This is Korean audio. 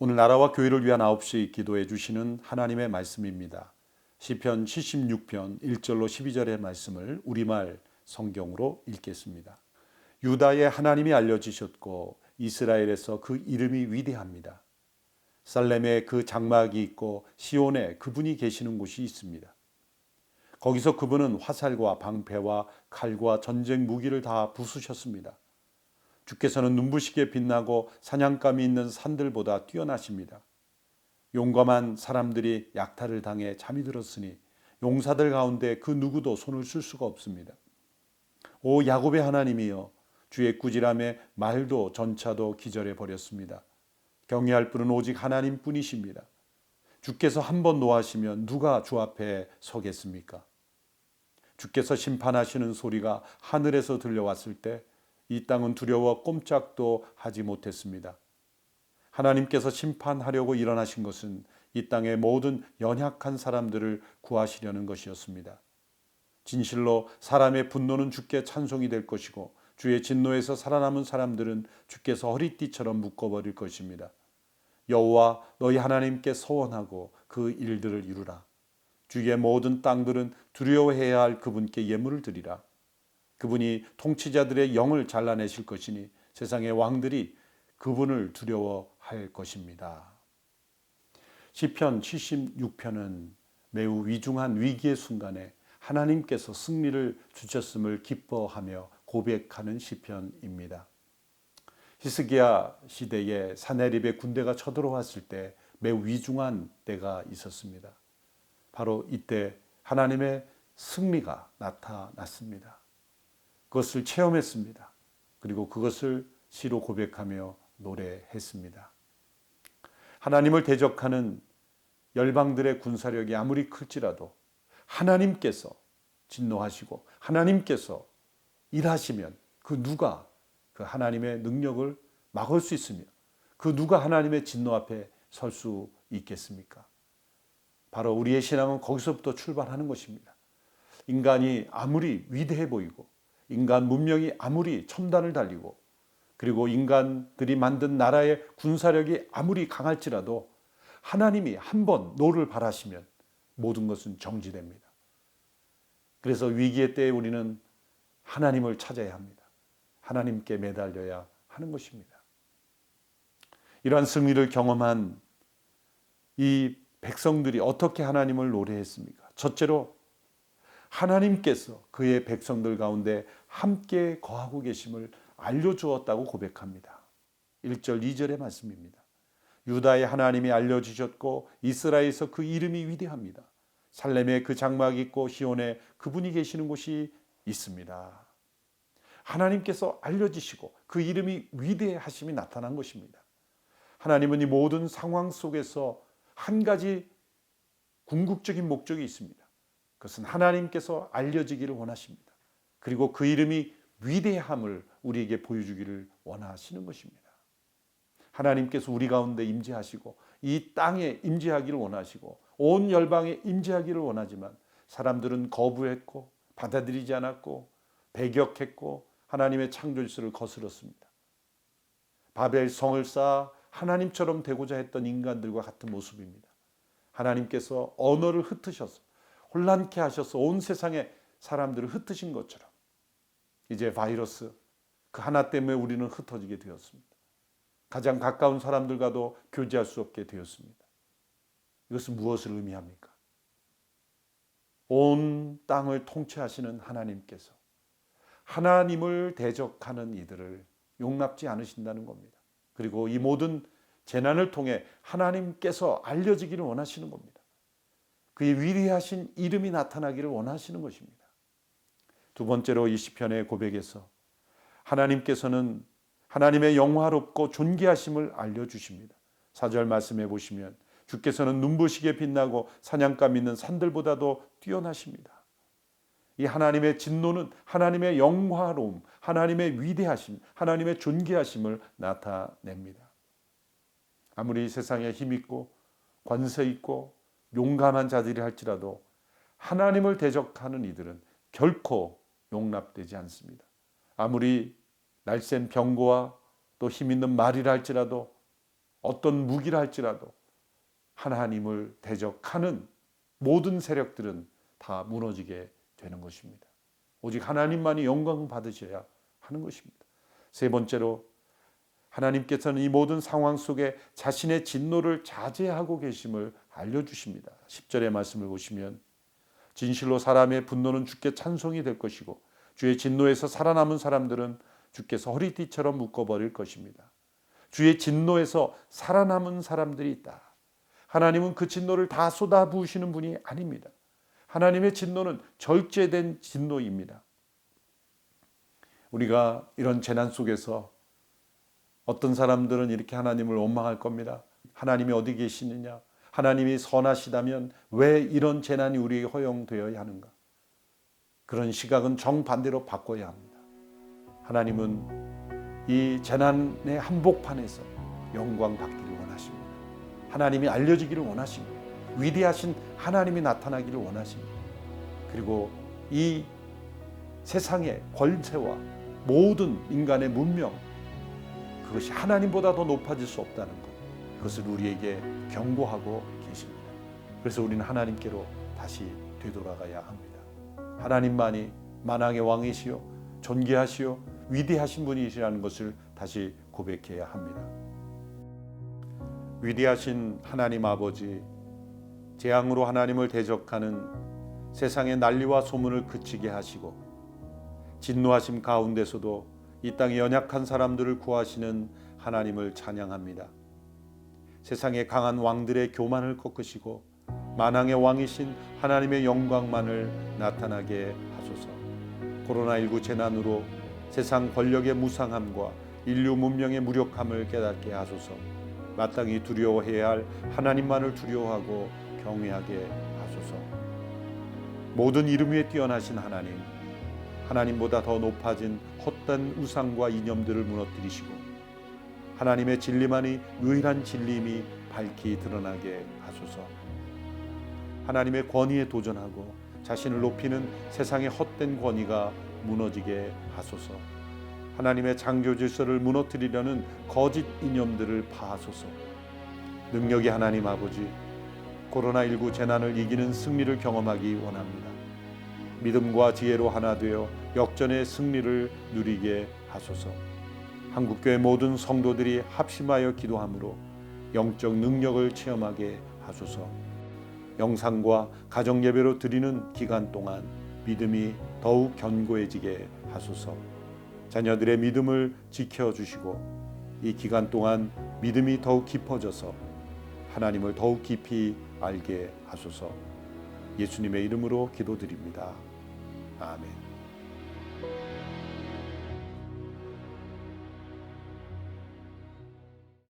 오늘 나라와 교회를 위한 9시 기도해 주시는 하나님의 말씀입니다. 시편 76편 1절로 12절의 말씀을 우리말 성경으로 읽겠습니다. 유다의 하나님이 알려지셨고 이스라엘에서 그 이름이 위대합니다. 살렘에 그 장막이 있고 시온에 그분이 계시는 곳이 있습니다. 거기서 그분은 화살과 방패와 칼과 전쟁 무기를 다 부수셨습니다. 주께서는 눈부시게 빛나고 사냥감이 있는 산들보다 뛰어나십니다. 용감한 사람들이 약탈을 당해 잠이 들었으니 용사들 가운데 그 누구도 손을 쓸 수가 없습니다. 오 야곱의 하나님이여, 주의 꾸지람에 말도 전차도 기절해 버렸습니다. 경외할 분은 오직 하나님뿐이십니다. 주께서 한번 노하시면 누가 주 앞에 서겠습니까? 주께서 심판하시는 소리가 하늘에서 들려왔을 때 이 땅은 두려워 꼼짝도 하지 못했습니다. 하나님께서 심판하려고 일어나신 것은 이 땅의 모든 연약한 사람들을 구하시려는 것이었습니다. 진실로 사람의 분노는 주께 찬송이 될 것이고 주의 진노에서 살아남은 사람들은 주께서 허리띠처럼 묶어버릴 것입니다. 여호와 너희 하나님께 서원하고 그 일들을 이루라. 주의 모든 땅들은 두려워해야 할 그분께 예물을 드리라. 그분이 통치자들의 영을 잘라내실 것이니 세상의 왕들이 그분을 두려워할 것입니다. 시편 76편은 매우 위중한 위기의 순간에 하나님께서 승리를 주셨음을 기뻐하며 고백하는 시편입니다. 히스기야 시대에 사내립의 군대가 쳐들어왔을 때 매우 위중한 때가 있었습니다. 바로 이때 하나님의 승리가 나타났습니다. 그것을 체험했습니다. 그리고 그것을 시로 고백하며 노래했습니다. 하나님을 대적하는 열방들의 군사력이 아무리 클지라도 하나님께서 진노하시고 하나님께서 일하시면 그 누가 그 하나님의 능력을 막을 수 있으며 그 누가 하나님의 진노 앞에 설 수 있겠습니까? 바로 우리의 신앙은 거기서부터 출발하는 것입니다. 인간이 아무리 위대해 보이고 인간 문명이 아무리 첨단을 달리고 그리고 인간들이 만든 나라의 군사력이 아무리 강할지라도 하나님이 한번 노를 바라시면 모든 것은 정지됩니다. 그래서 위기의 때에 우리는 하나님을 찾아야 합니다. 하나님께 매달려야 하는 것입니다. 이러한 승리를 경험한 이 백성들이 어떻게 하나님을 노래했습니까? 첫째로 하나님께서 그의 백성들 가운데 함께 거하고 계심을 알려주었다고 고백합니다. 1절 2절의 말씀입니다. 유다의 하나님이 알려주셨고 이스라엘에서 그 이름이 위대합니다. 살렘에 그 장막이 있고 시온에 그분이 계시는 곳이 있습니다. 하나님께서 알려지시고 그 이름이 위대하심이 나타난 것입니다. 하나님은 이 모든 상황 속에서 한 가지 궁극적인 목적이 있습니다. 그것은 하나님께서 알려지기를 원하십니다. 그리고 그 이름이 위대함을 우리에게 보여주기를 원하시는 것입니다. 하나님께서 우리 가운데 임재하시고 이 땅에 임재하기를 원하시고 온 열방에 임재하기를 원하지만 사람들은 거부했고 받아들이지 않았고 배격했고 하나님의 창조주를 거스렀습니다. 바벨 성을 쌓아 하나님처럼 되고자 했던 인간들과 같은 모습입니다. 하나님께서 언어를 흩으셔서 혼란케 하셔서 온 세상의 사람들을 흩으신 것처럼 이제 바이러스 그 하나 때문에 우리는 흩어지게 되었습니다. 가장 가까운 사람들과도 교제할 수 없게 되었습니다. 이것은 무엇을 의미합니까? 온 땅을 통치하시는 하나님께서 하나님을 대적하는 이들을 용납지 않으신다는 겁니다. 그리고 이 모든 재난을 통해 하나님께서 알려지기를 원하시는 겁니다. 그의 위대하신 이름이 나타나기를 원하시는 것입니다. 두 번째로 이 시편의 고백에서 하나님께서는 하나님의 영화롭고 존귀하심을 알려주십니다. 4절 말씀해 보시면 주께서는 눈부시게 빛나고 사냥감 있는 산들보다도 뛰어나십니다. 이 하나님의 진노는 하나님의 영화로움, 하나님의 위대하심, 하나님의 존귀하심을 나타냅니다. 아무리 세상에 힘있고 권세 있고 용감한 자들이 할지라도 하나님을 대적하는 이들은 결코 용납되지 않습니다. 아무리 날쌘 병거와 또 힘있는 말이라 할지라도 어떤 무기라 할지라도 하나님을 대적하는 모든 세력들은 다 무너지게 되는 것입니다. 오직 하나님만이 영광 받으셔야 하는 것입니다. 세 번째로 하나님께서는 이 모든 상황 속에 자신의 진노를 자제하고 계심을 알려주십니다. 10절의 말씀을 보시면 진실로 사람의 분노는 주께 찬송이 될 것이고 주의 진노에서 살아남은 사람들은 주께서 허리띠처럼 묶어버릴 것입니다. 주의 진노에서 살아남은 사람들이 있다. 하나님은 그 진노를 다 쏟아부으시는 분이 아닙니다. 하나님의 진노는 절제된 진노입니다. 우리가 이런 재난 속에서 어떤 사람들은 이렇게 하나님을 원망할 겁니다. 하나님이 어디 계시느냐? 하나님이 선하시다면 왜 이런 재난이 우리에게 허용되어야 하는가? 그런 시각은 정반대로 바꿔야 합니다. 하나님은 이 재난의 한복판에서 영광 받기를 원하십니다. 하나님이 알려지기를 원하십니다. 위대하신 하나님이 나타나기를 원하십니다. 그리고 이 세상의 권세와 모든 인간의 문명, 그것이 하나님보다 더 높아질 수 없다는 것, 그것을 우리에게 경고하고 계십니다. 그래서 우리는 하나님께로 다시 되돌아가야 합니다. 하나님만이 만왕의 왕이시요 존귀하시요 위대하신 분이시라는 것을 다시 고백해야 합니다. 위대하신 하나님 아버지, 재앙으로 하나님을 대적하는 세상의 난리와 소문을 그치게 하시고 진노하심 가운데서도 이 땅의 연약한 사람들을 구하시는 하나님을 찬양합니다. 세상의 강한 왕들의 교만을 꺾으시고 만왕의 왕이신 하나님의 영광만을 나타나게 하소서. 코로나19 재난으로 세상 권력의 무상함과 인류 문명의 무력함을 깨닫게 하소서. 마땅히 두려워해야 할 하나님만을 두려워하고 경외하게 하소서. 모든 이름 위에 뛰어나신 하나님, 하나님보다 더 높아진 헛된 우상과 이념들을 무너뜨리시고 하나님의 진리만이 유일한 진리임이 밝히 드러나게 하소서. 하나님의 권위에 도전하고 자신을 높이는 세상의 헛된 권위가 무너지게 하소서. 하나님의 창조 질서를 무너뜨리려는 거짓 이념들을 파하소서. 능력이 하나님 아버지, 코로나19 재난을 이기는 승리를 경험하기 원합니다. 믿음과 지혜로 하나 되어 역전의 승리를 누리게 하소서. 한국교회 모든 성도들이 합심하여 기도함으로 영적 능력을 체험하게 하소서. 영상과 가정예배로 드리는 기간 동안 믿음이 더욱 견고해지게 하소서. 자녀들의 믿음을 지켜주시고 이 기간 동안 믿음이 더욱 깊어져서 하나님을 더욱 깊이 알게 하소서. 예수님의 이름으로 기도드립니다. 아멘.